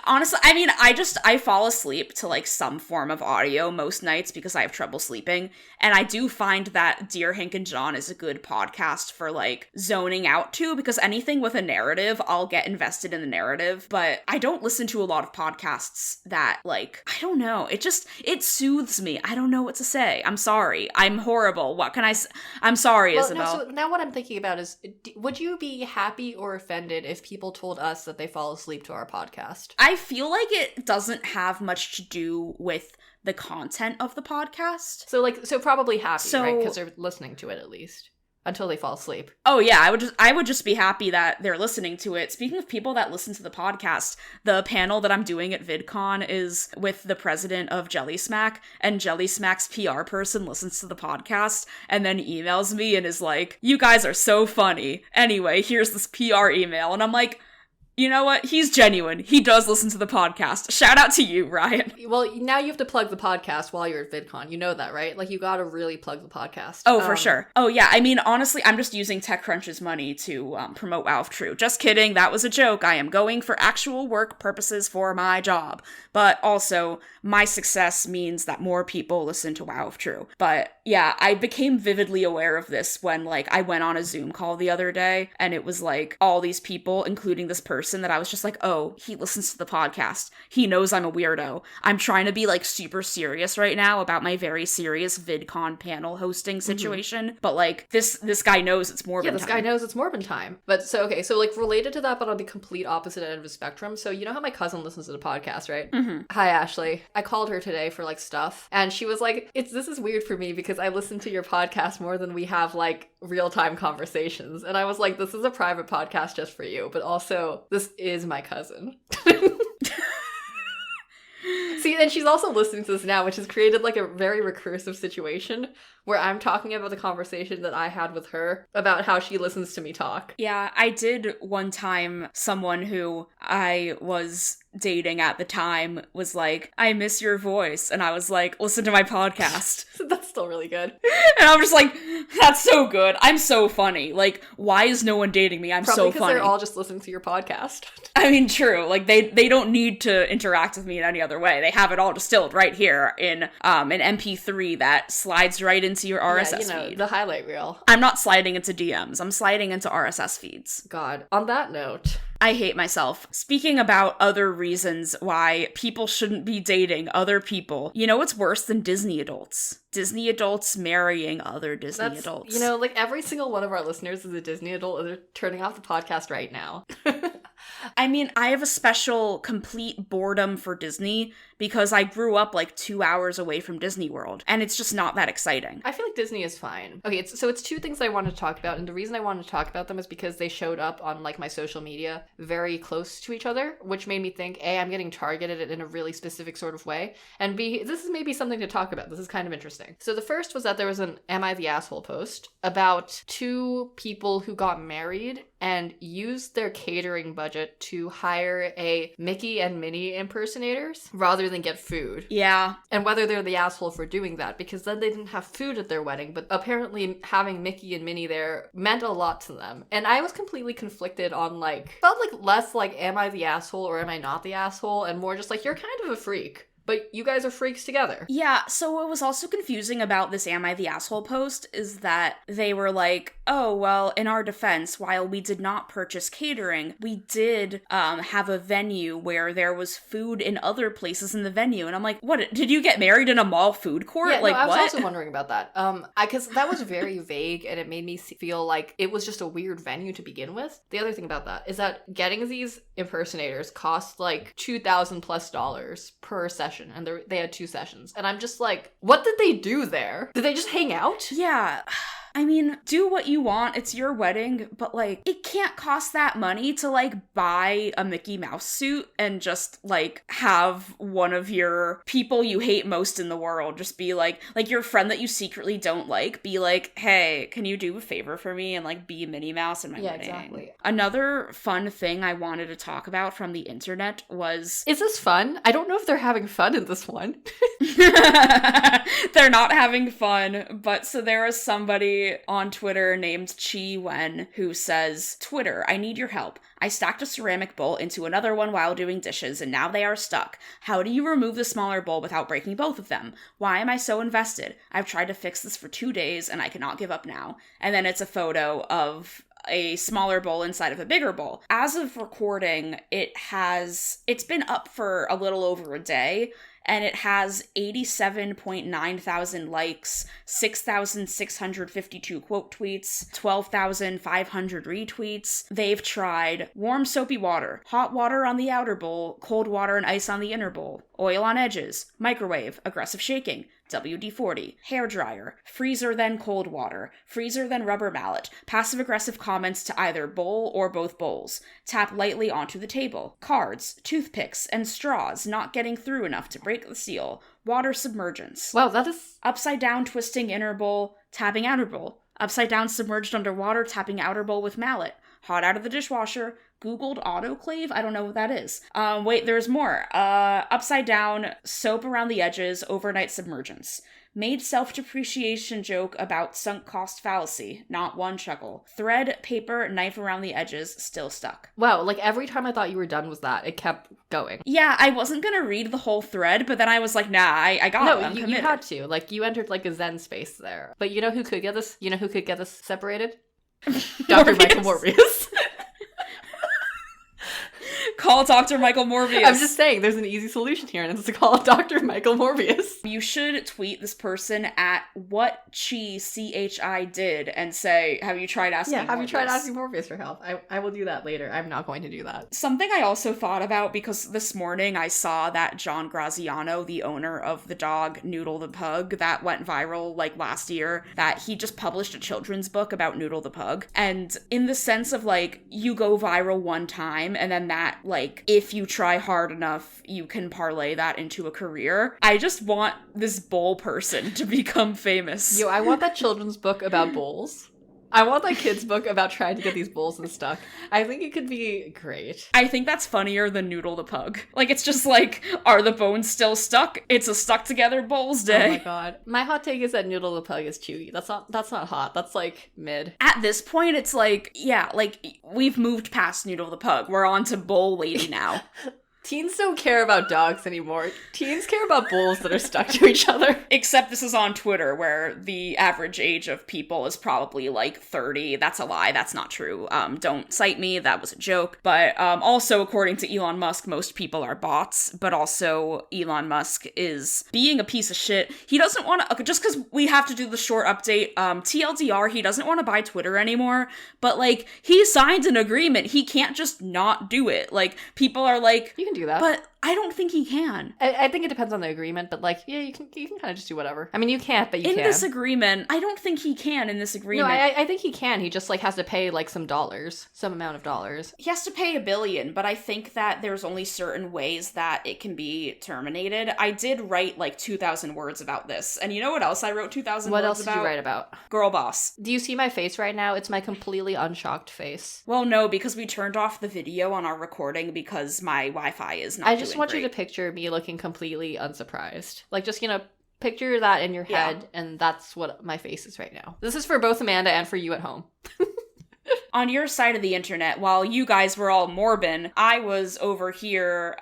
Honestly, I mean, I fall asleep to, like, some form of audio most nights because I have trouble sleeping, and I do find that Dear Hank and John is a good podcast for, like, zoning out to, because anything with a narrative, I'll get invested in the narrative, but I don't listen to a lot of podcasts that, like, I don't know, it soothes me. I don't know what to say. I'm sorry. I'm horrible. What can I say? I'm sorry, Isabel. No, so now what I'm thinking about is, would you be happy or offended if people told us that they fall asleep to our podcast? I feel like it doesn't have much to do with the content of the podcast. So probably happy, right? Because they're listening to it at least until they fall asleep. Oh yeah, I would just be happy that they're listening to it. Speaking of people that listen to the podcast, the panel that I'm doing at VidCon is with the president of Jelly Smack, and Jelly Smack's PR person listens to the podcast and then emails me and is like, "You guys are so funny. Anyway, here's this PR email." And I'm like, you know what? He's genuine. He does listen to the podcast. Shout out to you, Ryan. Well, now you have to plug the podcast while you're at VidCon. You know that, right? Like, you gotta really plug the podcast. Oh, for sure. Oh, yeah. I mean, honestly, I'm just using TechCrunch's money to promote WoW of True. Just kidding. That was a joke. I am going for actual work purposes for my job. But also, my success means that more people listen to WoW of True. But yeah, I became vividly aware of this when, like, I went on a Zoom call the other day, and it was, like, all these people, including this person, that I was just like, oh, he listens to the podcast. He knows I'm a weirdo. I'm trying to be, like, super serious right now about my very serious VidCon panel hosting situation, but, like, this guy knows it's Morbin time. Yeah, this guy knows it's Morbin time. But, so, okay, so, like, related to that, but on the complete opposite end of the spectrum, so you know how my cousin listens to the podcast, right? Mm-hmm. Hi, Ashley. I called her today for, like, stuff, and she was like, this is weird for me because I listen to your podcast more than we have, like, real-time conversations. And I was like, this is a private podcast just for you, but also, this is my cousin. See, and she's also listening to this now, which has created, like, a very recursive situation where I'm talking about the conversation that I had with her about how she listens to me talk. Yeah, I did one time, someone who I was dating at the time was like, I miss your voice. And I was like, listen to my podcast. That's still really good. And I'm just like, that's so good. I'm so funny. Like, why is no one dating me? I'm Probably so because funny. they're all just listening to your podcast. I mean, true. Like, they don't need to interact with me in any other way. They have it all distilled right here in an MP3 that slides right into your RSS feed. The highlight reel. I'm not sliding into DMs. I'm sliding into RSS feeds. God. On that note, I hate myself. Speaking about other reasons why people shouldn't be dating other people, you know what's worse than Disney adults? Disney adults marrying other Disney adults. You know, like, every single one of our listeners is a Disney adult, and they're turning off the podcast right now. I mean, I have a special complete boredom for Disney because I grew up like 2 hours away from Disney World, and it's just not that exciting. I feel like Disney is fine. Okay, it's two things I wanted to talk about, and the reason I wanted to talk about them is because they showed up on, like, my social media very close to each other, which made me think, A, I'm getting targeted in a really specific sort of way, and B, this is maybe something to talk about. This is kind of interesting. So the first was that there was an Am I the Asshole post about two people who got married and used their catering budget to hire a Mickey and Minnie impersonators rather than get food. Yeah. And whether they're the asshole for doing that, because then they didn't have food at their wedding, but apparently having Mickey and Minnie there meant a lot to them. And I was completely conflicted on, like, felt like less like, am I the asshole or am I not the asshole? And more just like, you're kind of a freak. but you guys are freaks together. Yeah, so what was also confusing about this Am I the Asshole post is that they were like, oh, well, in our defense, while we did not purchase catering, we did have a venue where there was food in other places in the venue. And I'm like, what, did you get married in a mall food court? Yeah, like, no, I was what? also wondering about that. Because that was very vague, and it made me feel like it was just a weird venue to begin with. The other thing about that is that getting these impersonators cost like $2,000+ per session, and they had 2 sessions. And I'm just like, what did they do there? Did they just hang out? Yeah. I mean, do what you want. It's your wedding, but like, it can't cost that money to like buy a Mickey Mouse suit and just like have one of your people you hate most in the world just be like your friend that you secretly don't like, be like, hey, can you do a favor for me and like be Minnie Mouse in my wedding? Exactly. Another fun thing I wanted to talk about from the internet was... Is this fun? I don't know if they're having fun in this one. They're not having fun, but so there is somebody on Twitter named Chi Wen who says, Twitter, I need your help. I stacked a ceramic bowl into another one while doing dishes, and now they are stuck. How do you remove the smaller bowl without breaking both of them? Why am I so invested? I've tried to fix this for 2 days, and I cannot give up now. And then it's a photo of a smaller bowl inside of a bigger bowl. As of recording, it's been up for a little over a day, and it has 87.9 thousand likes, 6,652 quote tweets, 12,500 retweets. They've tried warm soapy water, hot water on the outer bowl, cold water and ice on the inner bowl, oil on edges, microwave, aggressive shaking, WD-40, hairdryer, freezer then cold water, freezer then rubber mallet, passive-aggressive comments to either bowl or both bowls, tap lightly onto the table, cards, toothpicks, and straws not getting through enough to break the seal, water submergence. Wow, that is... Upside down twisting inner bowl, tapping outer bowl, upside down submerged underwater, tapping outer bowl with mallet, hot out of the dishwasher, Googled autoclave? I don't know what that is. Wait, there's more. Upside down, soap around the edges, overnight submergence. Made self-depreciation joke about sunk cost fallacy, not one chuckle. Thread, paper, knife around the edges, still stuck. Wow, like every time I thought you were done with that, it kept going. Yeah, I wasn't gonna read the whole thread, but then I was like, nah, I got it. I'm you had to. Like, you entered like a zen space there. But you know who could get this? You know who could get this separated? Dr. Michael Morbius. Call Dr. Michael Morbius. I'm just saying, there's an easy solution here, and it's to call Dr. Michael Morbius. You should tweet this person at CHI did and say, have you tried asking Morbius? Have you tried asking Morbius for help? I will do that later. I'm not going to do that. Something I also thought about, because this morning I saw that John Graziano, the owner of the dog Noodle the Pug, that went viral like last year, that he just published a children's book about Noodle the Pug. And in the sense of like, you go viral one time, and then that, like, if you try hard enough, you can parlay that into a career. I just want this bowl person to become famous. Yo, I want that children's book about bowls. I want that kid's book about trying to get these bowls unstuck. I think it could be great. I think that's funnier than Noodle the Pug. Like, it's just like, are the bones still stuck? It's a stuck together bowls day. Oh my god. My hot take is that Noodle the Pug is chewy. That's not hot. That's like mid. At this point, it's like, yeah, like, we've moved past Noodle the Pug. We're on to Bowl Lady now. Teens don't care about dogs anymore. Teens care about bowls that are stuck to each other. Except this is on Twitter, where the average age of people is probably like 30. That's a lie. That's not true. Don't cite me. That was a joke. But also, according to Elon Musk, most people are bots. But also, Elon Musk is being a piece of shit. He doesn't want to, just because we have to do the short update, TLDR, he doesn't want to buy Twitter anymore. But like, he signed an agreement. He can't just not do it. Like, people are like, you can do that. But I don't think he can. I think it depends on the agreement, but like, yeah, you can kind of just do whatever. I mean, you can't, but you can. In this agreement, I don't think he can in this agreement. No, I think he can. He just like has to pay like some amount of dollars. He has to pay $1 billion, but I think that there's only certain ways that it can be terminated. I did write like 2,000 words about this. And you know what else I wrote 2,000 words about? What else did you write about? Girl boss. Do you see my face right now? It's my completely unshocked face. Well, no, because we turned off the video on our recording because my Wi-Fi is not I want you to picture me looking completely unsurprised. Like, just, picture that in your head, and that's what my face is right now. This is for both Amanda and for you at home. on your side of the internet, while you guys were all Morbin, I was over here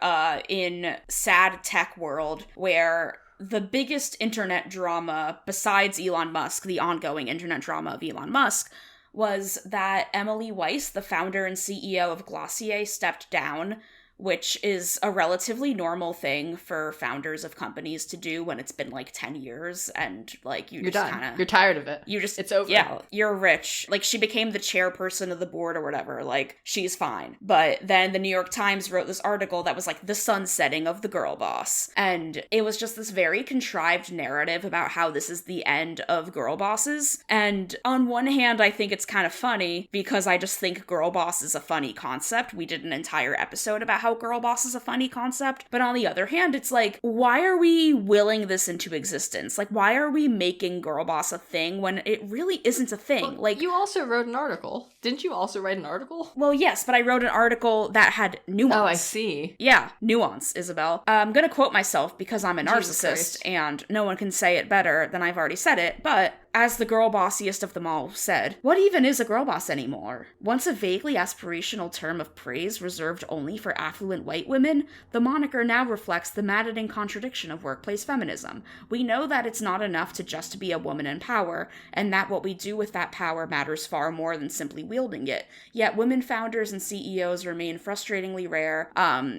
in sad tech world where the biggest internet drama besides Elon Musk, the ongoing internet drama of Elon Musk, was that Emily Weiss, the founder and CEO of Glossier, stepped down, which is a relatively normal thing for founders of companies to do when it's been like 10 years and like you're just kind of... You're tired of it. It's over. Yeah, you're rich. Like, she became the chairperson of the board or whatever. Like, she's fine. But then the New York Times wrote this article that was like the sunsetting of the girl boss. And it was just this very contrived narrative about how this is the end of girl bosses. And on one hand, I think it's kind of funny because I just think girl boss is a funny concept. We did an entire episode about how girl boss is a funny concept. But on the other hand, it's like, why are we willing this into existence? Like, why are we making girl boss a thing when it really isn't a thing? Well, like, you also wrote an article. Didn't you also write an article? Well, yes, but I wrote an article that had nuance. Oh, I see. Yeah, nuance, Isabel. I'm gonna quote myself because I'm a narcissist and no one can say it better than I've already said it, but as the girl bossiest of them all said, what even is a girl boss anymore? Once a vaguely aspirational term of praise reserved only for affluent white women, the moniker now reflects the maddening contradiction of workplace feminism. We know that it's not enough to just be a woman in power, and that what we do with that power matters far more than simply wielding it. Yet women founders and CEOs remain frustratingly rare.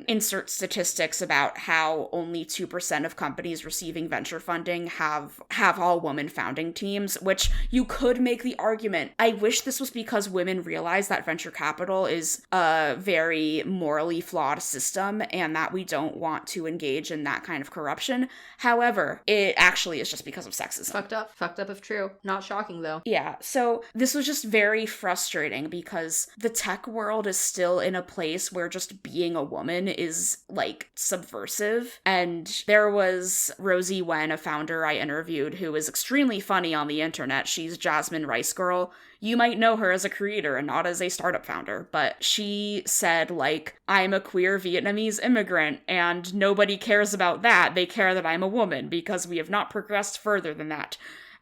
Insert statistics about how only 2% of companies receiving venture funding have all woman founding teams, which you could make the argument. I wish this was because women realize that venture capital is a very morally flawed system and that we don't want to engage in that kind of corruption. However, it actually is just because of sexism. Fucked up if true. Not shocking though. Yeah, so this was just very frustrating because the tech world is still in a place where just being a woman is like subversive. And there was Rosie Wen, a founder I interviewed, who is extremely funny on the internet. She's Jasmine Rice Girl. You might know her as a creator and not as a startup founder, but she said, like, I'm a queer Vietnamese immigrant and nobody cares about that. They care that I'm a woman because we have not progressed further than that.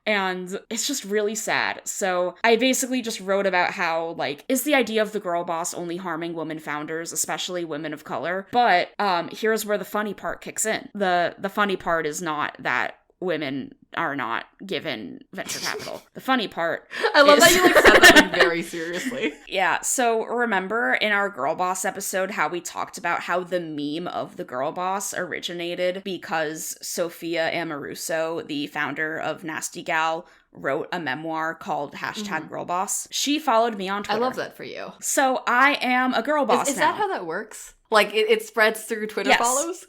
And it's just really sad. So I basically just wrote about how, like, is the idea of the girl boss only harming women founders, especially women of color? But here's where the funny part kicks in. The funny part is not that women are not given venture capital. The funny part I love that you like said that like, very seriously. Yeah, so remember in our girl boss episode how we talked about how the meme of the girl boss originated because Sophia Amoruso, the founder of Nasty Gal, wrote a memoir called #GirlBoss. She followed me on Twitter. I love that for you. So I am a girl boss Is now. that how that works? Like, it spreads through Twitter follows?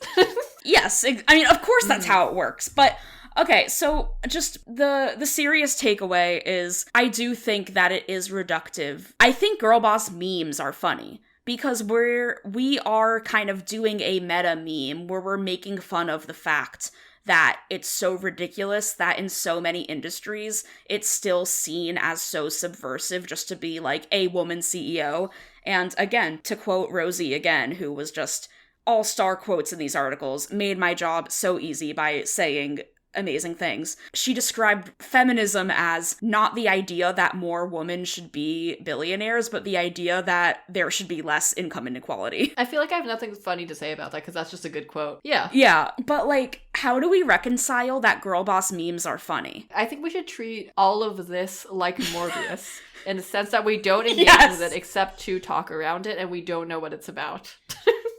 Yes. I mean, of course that's how it works. But, okay, so just the serious takeaway is I do think that it is reductive. I think girl boss memes are funny. Because we are kind of doing a meta meme where we're making fun of the fact that it's so ridiculous that in so many industries, it's still seen as so subversive just to be like a woman CEO. And again, to quote Rosie again, who was just all-star quotes in these articles, made my job so easy by saying amazing things. She described feminism as not the idea that more women should be billionaires, but the idea that there should be less income inequality. I feel like I have nothing funny to say about that because that's just a good quote. Yeah. Yeah, but like, how do we reconcile that girl boss memes are funny? I think we should treat all of this like Morbiverse. In the sense that we don't engage with it except to talk around it and we don't know what it's about.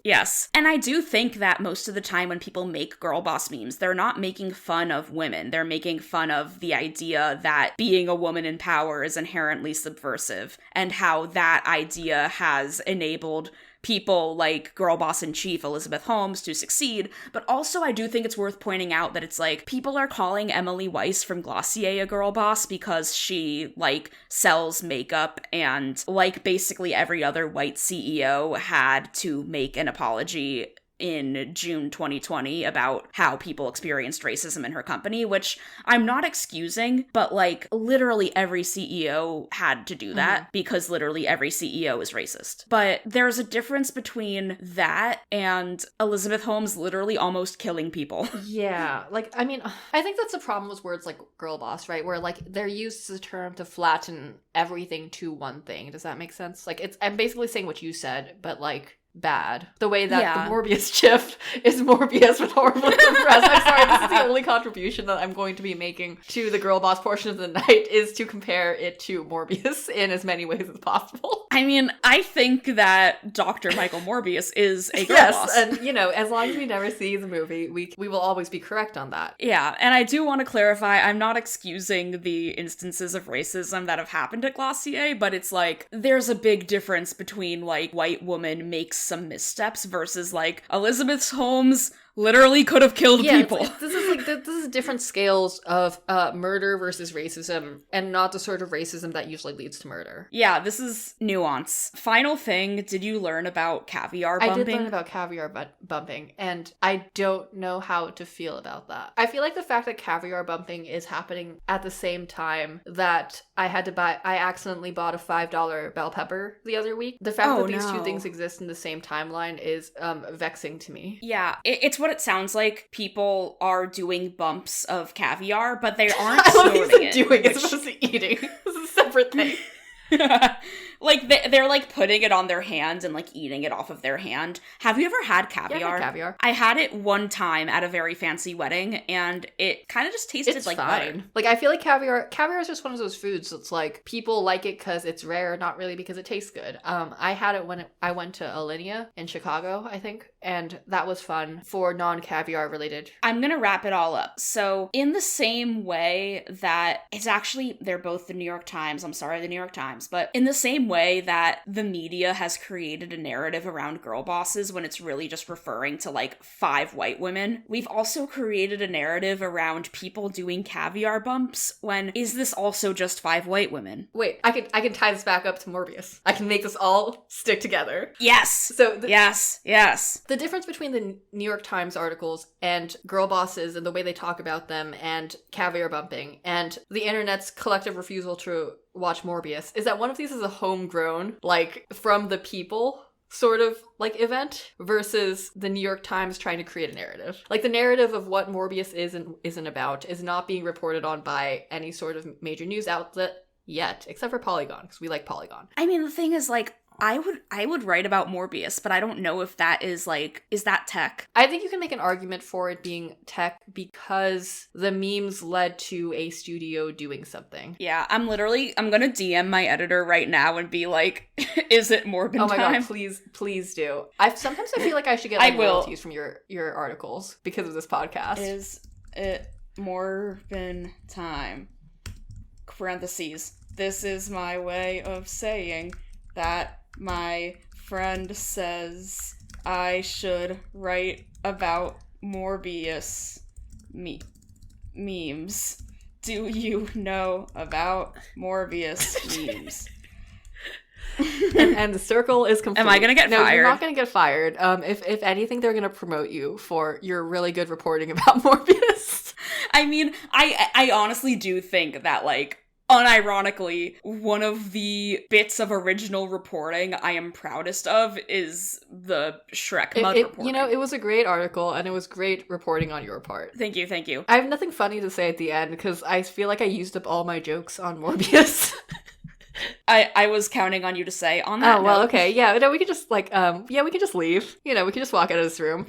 Yes. And I do think that most of the time when people make girl boss memes, they're not making fun of women. They're making fun of the idea that being a woman in power is inherently subversive and how that idea has enabled people like girl boss in chief Elizabeth Holmes to succeed. But also I do think it's worth pointing out that it's like people are calling Emily Weiss from Glossier a girl boss because she like sells makeup and like basically every other white CEO had to make an apology in June 2020 about how people experienced racism in her company, which I'm not excusing, but like literally every CEO had to do that because literally every CEO is racist. But there's a difference between that and Elizabeth Holmes literally almost killing people. Yeah, like, I mean, I think that's the problem with words like girl boss, right? Where like they're used as a term to flatten everything to one thing. Does that make sense? Like, I'm basically saying what you said, but like bad. The way that the Morbius chip is Morbius with horribly compressed. I'm sorry, this is the only contribution that I'm going to be making to the girl boss portion of the night is to compare it to Morbius in as many ways as possible. I mean, I think that Dr. Michael Morbius is a girl boss. Yes, and as long as we never see the movie, we will always be correct on that. Yeah, and I do want to clarify, I'm not excusing the instances of racism that have happened at Glossier, but it's like, there's a big difference between like white woman makes some missteps versus like Elizabeth Holmes literally could have killed people. This is different scales of murder versus racism, and not the sort of racism that usually leads to murder. Yeah, this is nuance. Final thing, did you learn about caviar bumping? I did learn about caviar bumping, and I don't know how to feel about that. I feel like the fact that caviar bumping is happening at the same time that I accidentally bought a $5 bell pepper the other week. The fact that these two things exist in the same timeline is vexing to me. Yeah, it's what it sounds like. People are doing bumps of caviar, but they aren't I love snorting it. Doing as opposed to eating. This is a separate thing. Like, they're like putting it on their hand and like eating it off of their hand. Have you ever had caviar? Yeah, I had caviar. I had it one time at a very fancy wedding, and it kind of just tasted it's like fine. butter. Like, I feel like caviar is just one of those foods that's like, people like it because it's rare, not really because it tastes good. I had it when I went to Alinea in Chicago, I think, and that was fun for non-caviar related. I'm gonna wrap it all up. So, in the same way that it's actually, they're both the New York Times, I'm sorry, the New York Times, but in the same way that the media has created a narrative around girl bosses when it's really just referring to like 5 white women, we've also created a narrative around people doing caviar bumps when, is this also just 5 white women? Wait, I can tie this back up to Morbius. I can make this all stick together. Yes! So yes. The difference between the New York Times articles and girl bosses and the way they talk about them and caviar bumping and the internet's collective refusal to watch Morbius is that one of these is a homegrown, like, from the people sort of like event versus the New York Times trying to create a narrative. Like, the narrative of what Morbius is and isn't about is not being reported on by any sort of major news outlet yet, except for Polygon, because we like Polygon. I mean, the thing is, like, I would write about Morbius, but I don't know if that is like, is that tech? I think you can make an argument for it being tech because the memes led to a studio doing something. Yeah, I'm gonna DM my editor right now and be like, is it Morbin time? Oh my god, please do. Sometimes I feel like I should get royalties from your articles because of this podcast. Is it Morbin time? Parentheses. This is my way of saying that my friend says I should write about Morbius memes. Do you know about Morbius memes? and the circle is complete. Am I gonna get fired? No, you're not gonna get fired. If anything, they're gonna promote you for your really good reporting about Morbius. I mean, I honestly do think that, like, unironically, one of the bits of original reporting I am proudest of is the Shrek mud reporting. You know, it was a great article, and it was great reporting on your part. Thank you. I have nothing funny to say at the end, because I feel like I used up all my jokes on Morbius. I was counting on you to say on that note. Well, okay. Yeah, no, we could just, like, we could just leave. You know, we could just walk out of this room.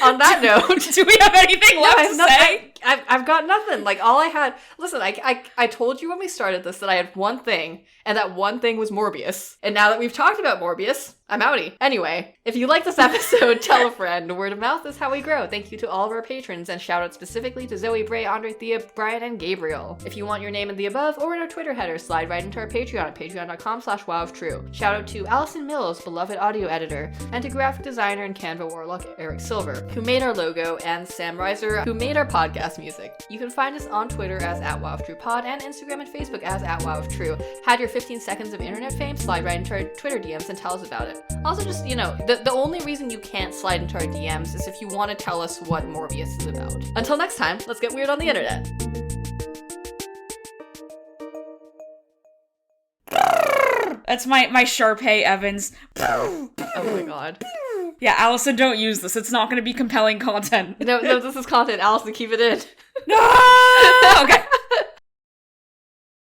On that note. Do we have anything left to say? I've got nothing. Like, all I had... Listen, I told you when we started this that I had one thing, and that one thing was Morbius. And now that we've talked about Morbius, I'm outie. Anyway, if you like this episode, tell a friend. Word of mouth is how we grow. Thank you to all of our patrons, and shout out specifically to Zoe, Bray, Andre, Thea, Brian, and Gabriel. If you want your name in the above or in our Twitter header, slide right into our Patreon at patreon.com/wowoftrue. Shout out to Allison Mills, beloved audio editor, and to graphic designer and Canva warlock Eric Silver, who made our logo, and Sam Reiser, who made our podcast music. You can find us on Twitter as @wowofTruePod and Instagram and Facebook as @wowoftrue. Had your 15 seconds of internet fame? Slide right into our Twitter DMs and tell us about it. it. Also, just, the only reason you can't slide into our DMs is if you want to tell us what Morbius is about. Until next time, let's get weird on the internet. That's my Sharpay Evans. Oh my god. Yeah, Allison, don't use this. It's not going to be compelling content. No, this is content. Allison, keep it in. No! Okay.